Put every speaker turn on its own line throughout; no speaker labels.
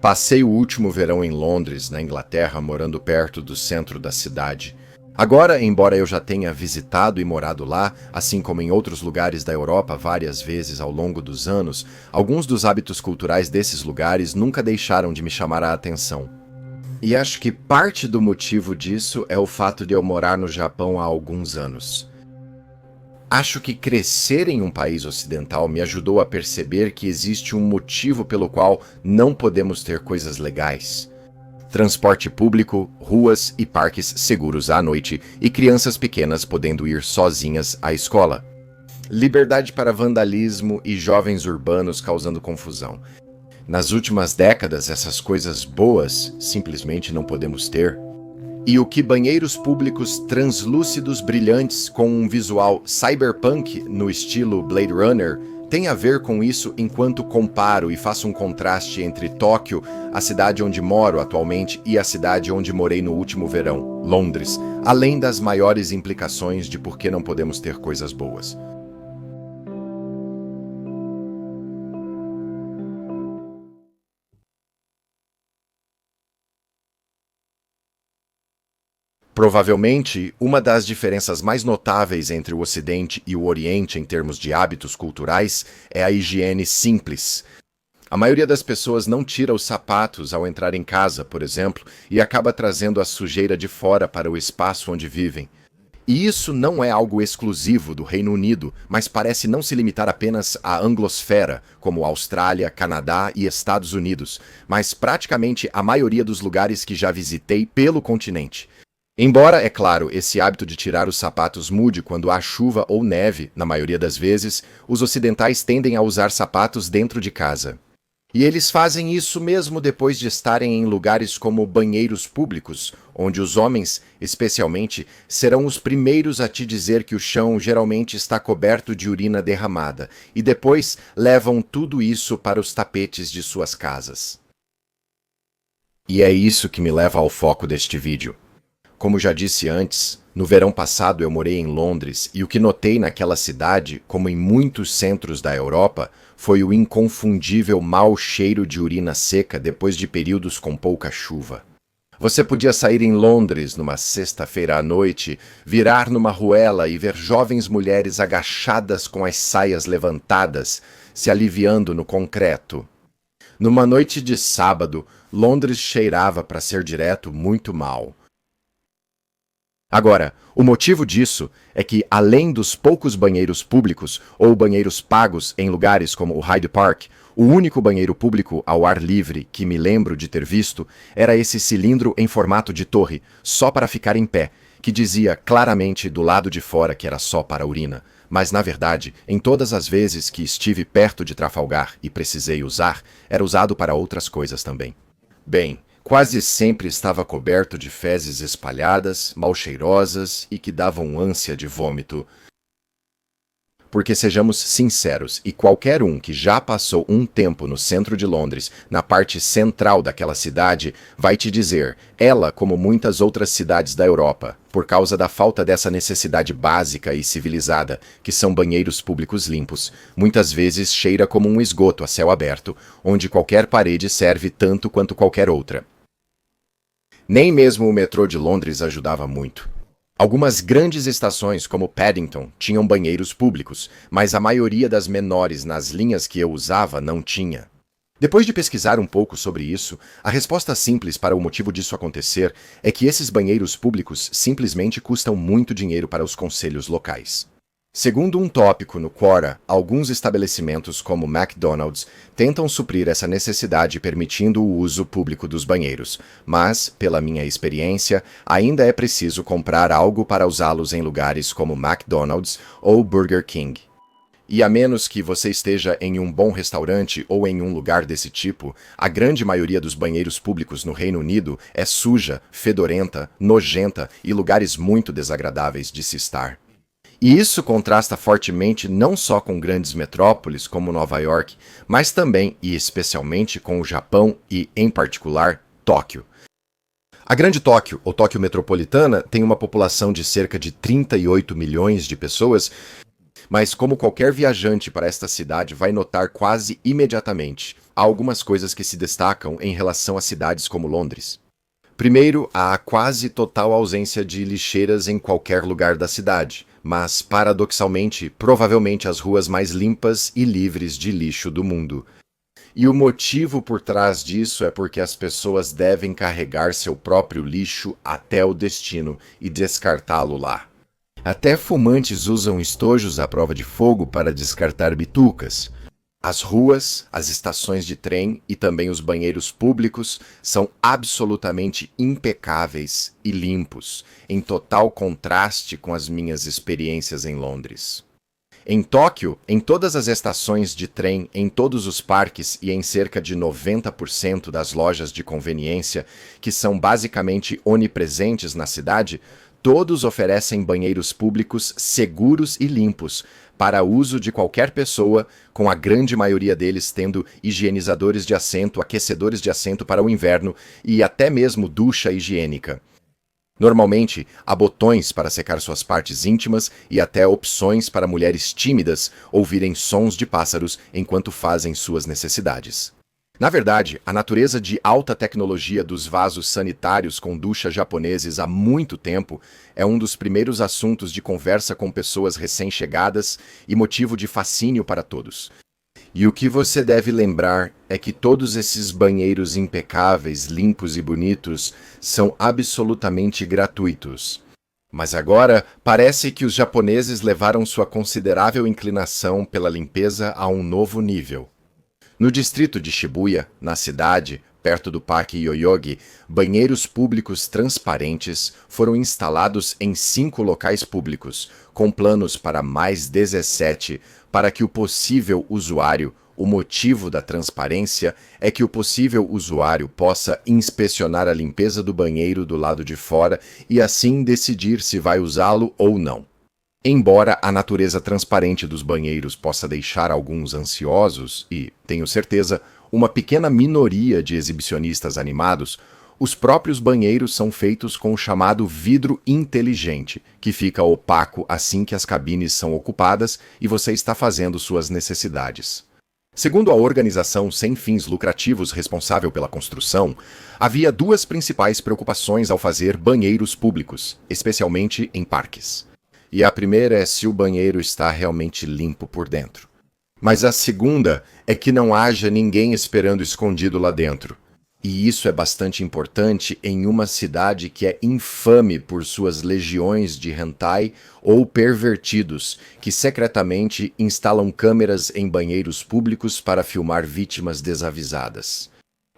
Passei o último verão em Londres, na Inglaterra, morando perto do centro da cidade. Agora, embora eu já tenha visitado e morado lá, assim como em outros lugares da Europa várias vezes ao longo dos anos, alguns dos hábitos culturais desses lugares nunca deixaram de me chamar a atenção. E acho que parte do motivo disso é o fato de eu morar no Japão há alguns anos. Acho que crescer em um país ocidental me ajudou a perceber que existe um motivo pelo qual não podemos ter coisas legais. Transporte público, ruas e parques seguros à noite e crianças pequenas podendo ir sozinhas à escola. Liberdade para vandalismo e jovens urbanos causando confusão. Nas últimas décadas, essas coisas boas simplesmente não podemos ter. E o que banheiros públicos translúcidos brilhantes com um visual cyberpunk no estilo Blade Runner tem a ver com isso enquanto comparo e faço um contraste entre Tóquio, a cidade onde moro atualmente, e a cidade onde morei no último verão, Londres, além das maiores implicações de por que não podemos ter coisas boas. Provavelmente, uma das diferenças mais notáveis entre o Ocidente e o Oriente em termos de hábitos culturais é a higiene simples. A maioria das pessoas não tira os sapatos ao entrar em casa, por exemplo, e acaba trazendo a sujeira de fora para o espaço onde vivem. E isso não é algo exclusivo do Reino Unido, mas parece não se limitar apenas à anglosfera, como Austrália, Canadá e Estados Unidos, mas praticamente a maioria dos lugares que já visitei pelo continente. Embora, é claro, esse hábito de tirar os sapatos mude quando há chuva ou neve, na maioria das vezes, os ocidentais tendem a usar sapatos dentro de casa. E eles fazem isso mesmo depois de estarem em lugares como banheiros públicos, onde os homens, especialmente, serão os primeiros a te dizer que o chão geralmente está coberto de urina derramada, e depois levam tudo isso para os tapetes de suas casas. E é isso que me leva ao foco deste vídeo. Como já disse antes, no verão passado eu morei em Londres e o que notei naquela cidade, como em muitos centros da Europa, foi o inconfundível mau cheiro de urina seca depois de períodos com pouca chuva. Você podia sair em Londres numa sexta-feira à noite, virar numa ruela e ver jovens mulheres agachadas com as saias levantadas, se aliviando no concreto. Numa noite de sábado, Londres cheirava, para ser direto, muito mal. Agora, o motivo disso é que, além dos poucos banheiros públicos ou banheiros pagos em lugares como o Hyde Park, o único banheiro público ao ar livre que me lembro de ter visto era esse cilindro em formato de torre, só para ficar em pé, que dizia claramente do lado de fora que era só para urina. Mas, na verdade, em todas as vezes que estive perto de Trafalgar e precisei usar, era usado para outras coisas também. Bem, quase sempre estava coberto de fezes espalhadas, mal cheirosas e que davam ânsia de vômito. Porque sejamos sinceros, e qualquer um que já passou um tempo no centro de Londres, na parte central daquela cidade, vai te dizer, ela, como muitas outras cidades da Europa, por causa da falta dessa necessidade básica e civilizada, que são banheiros públicos limpos, muitas vezes cheira como um esgoto a céu aberto, onde qualquer parede serve tanto quanto qualquer outra. Nem mesmo o metrô de Londres ajudava muito. Algumas grandes estações, como Paddington, tinham banheiros públicos, mas a maioria das menores nas linhas que eu usava não tinha. Depois de pesquisar um pouco sobre isso, a resposta simples para o motivo disso acontecer é que esses banheiros públicos simplesmente custam muito dinheiro para os conselhos locais. Segundo um tópico no Quora, alguns estabelecimentos como McDonald's tentam suprir essa necessidade permitindo o uso público dos banheiros, mas, pela minha experiência, ainda é preciso comprar algo para usá-los em lugares como McDonald's ou Burger King. E a menos que você esteja em um bom restaurante ou em um lugar desse tipo, a grande maioria dos banheiros públicos no Reino Unido é suja, fedorenta, nojenta e lugares muito desagradáveis de se estar. E isso contrasta fortemente não só com grandes metrópoles como Nova York, mas também e especialmente com o Japão e, em particular, Tóquio. A Grande Tóquio, ou Tóquio Metropolitana, tem uma população de cerca de 38 milhões de pessoas, mas como qualquer viajante para esta cidade vai notar quase imediatamente, há algumas coisas que se destacam em relação a cidades como Londres. Primeiro, há a quase total ausência de lixeiras em qualquer lugar da cidade, mas, paradoxalmente, provavelmente as ruas mais limpas e livres de lixo do mundo. E o motivo por trás disso é porque as pessoas devem carregar seu próprio lixo até o destino e descartá-lo lá. Até fumantes usam estojos à prova de fogo para descartar bitucas. As ruas, as estações de trem e também os banheiros públicos são absolutamente impecáveis e limpos, em total contraste com as minhas experiências em Londres. Em Tóquio, em todas as estações de trem, em todos os parques e em cerca de 90% das lojas de conveniência, que são basicamente onipresentes na cidade, todos oferecem banheiros públicos seguros e limpos, para uso de qualquer pessoa, com a grande maioria deles tendo higienizadores de assento, aquecedores de assento para o inverno e até mesmo ducha higiênica. Normalmente, há botões para secar suas partes íntimas e até opções para mulheres tímidas ouvirem sons de pássaros enquanto fazem suas necessidades. Na verdade, a natureza de alta tecnologia dos vasos sanitários com ducha japoneses há muito tempo é um dos primeiros assuntos de conversa com pessoas recém-chegadas e motivo de fascínio para todos. E o que você deve lembrar é que todos esses banheiros impecáveis, limpos e bonitos são absolutamente gratuitos. Mas agora parece que os japoneses levaram sua considerável inclinação pela limpeza a um novo nível. No distrito de Shibuya, na cidade, perto do Parque Yoyogi, banheiros públicos transparentes foram instalados em 5 locais públicos, com planos para mais 17, para que o possível usuário, o motivo da transparência é que o possível usuário possa inspecionar a limpeza do banheiro do lado de fora e assim decidir se vai usá-lo ou não. Embora a natureza transparente dos banheiros possa deixar alguns ansiosos e, tenho certeza, uma pequena minoria de exibicionistas animados, os próprios banheiros são feitos com o chamado vidro inteligente, que fica opaco assim que as cabines são ocupadas e você está fazendo suas necessidades. Segundo a organização sem fins lucrativos responsável pela construção, havia 2 principais preocupações ao fazer banheiros públicos, especialmente em parques. E a primeira é se o banheiro está realmente limpo por dentro. Mas a segunda é que não haja ninguém esperando escondido lá dentro. E isso é bastante importante em uma cidade que é infame por suas legiões de hentai ou pervertidos, que secretamente instalam câmeras em banheiros públicos para filmar vítimas desavisadas.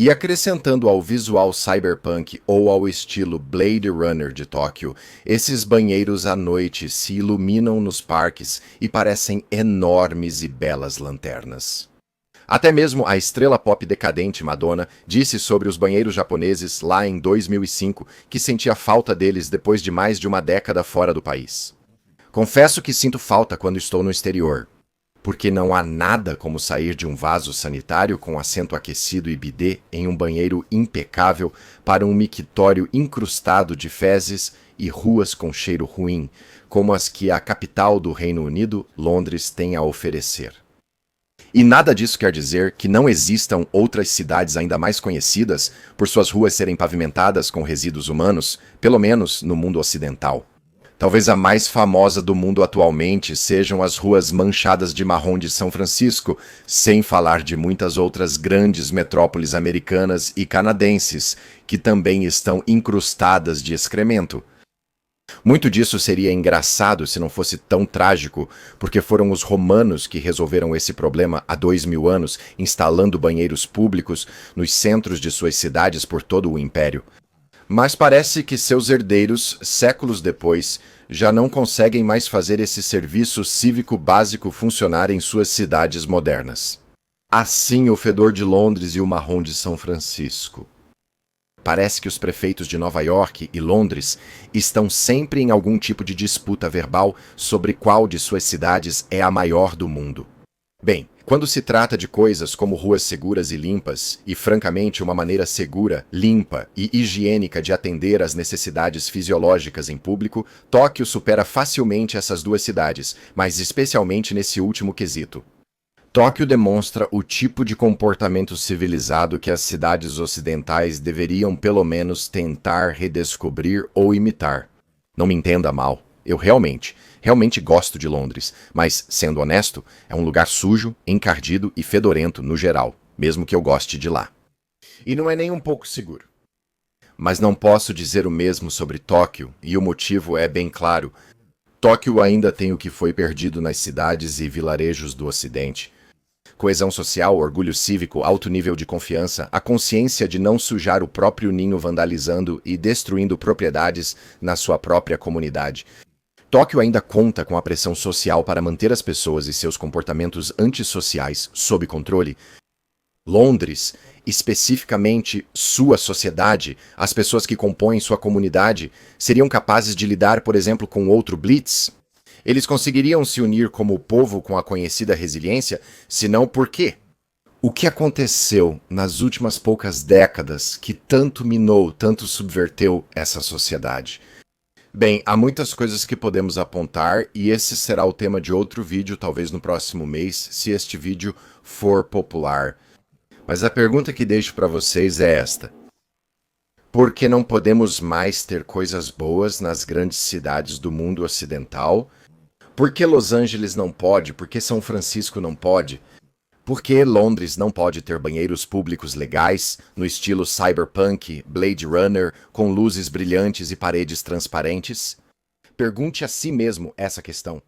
E acrescentando ao visual cyberpunk ou ao estilo Blade Runner de Tóquio, esses banheiros à noite se iluminam nos parques e parecem enormes e belas lanternas. Até mesmo a estrela pop decadente Madonna disse sobre os banheiros japoneses lá em 2005 que sentia falta deles depois de mais de uma década fora do país. Confesso que sinto falta quando estou no exterior, porque não há nada como sair de um vaso sanitário com assento aquecido e bidê em um banheiro impecável para um mictório incrustado de fezes e ruas com cheiro ruim, como as que a capital do Reino Unido, Londres, tem a oferecer. E nada disso quer dizer que não existam outras cidades ainda mais conhecidas por suas ruas serem pavimentadas com resíduos humanos, pelo menos no mundo ocidental. Talvez a mais famosa do mundo atualmente sejam as ruas manchadas de marrom de São Francisco, sem falar de muitas outras grandes metrópoles americanas e canadenses, que também estão incrustadas de excremento. Muito disso seria engraçado se não fosse tão trágico, porque foram os romanos que resolveram esse problema há 2000 anos, instalando banheiros públicos nos centros de suas cidades por todo o império. Mas parece que seus herdeiros, séculos depois, já não conseguem mais fazer esse serviço cívico básico funcionar em suas cidades modernas. Assim o fedor de Londres e o marrom de São Francisco. Parece que os prefeitos de Nova York e Londres estão sempre em algum tipo de disputa verbal sobre qual de suas cidades é a maior do mundo. Bem, quando se trata de coisas como ruas seguras e limpas, e francamente uma maneira segura, limpa e higiênica de atender às necessidades fisiológicas em público, Tóquio supera facilmente essas 2 cidades, mas especialmente nesse último quesito. Tóquio demonstra o tipo de comportamento civilizado que as cidades ocidentais deveriam pelo menos tentar redescobrir ou imitar. Não me entenda mal, eu realmente gosto de Londres, mas, sendo honesto, é um lugar sujo, encardido e fedorento no geral, mesmo que eu goste de lá. E não é nem um pouco seguro. Mas não posso dizer o mesmo sobre Tóquio, e o motivo é bem claro. Tóquio ainda tem o que foi perdido nas cidades e vilarejos do Ocidente. Coesão social, orgulho cívico, alto nível de confiança, a consciência de não sujar o próprio ninho vandalizando e destruindo propriedades na sua própria comunidade. Tóquio ainda conta com a pressão social para manter as pessoas e seus comportamentos antissociais sob controle. Londres, especificamente sua sociedade, as pessoas que compõem sua comunidade, seriam capazes de lidar, por exemplo, com outro Blitz? Eles conseguiriam se unir como povo com a conhecida resiliência? Se não, por quê? O que aconteceu nas últimas poucas décadas que tanto minou, tanto subverteu essa sociedade? Bem, há muitas coisas que podemos apontar e esse será o tema de outro vídeo, talvez no próximo mês, se este vídeo for popular. Mas a pergunta que deixo para vocês é esta: por que não podemos mais ter coisas boas nas grandes cidades do mundo ocidental? Por que Los Angeles não pode? Por que São Francisco não pode? Por que Londres não pode ter banheiros públicos legais, no estilo cyberpunk, Blade Runner, com luzes brilhantes e paredes transparentes? Pergunte a si mesmo essa questão.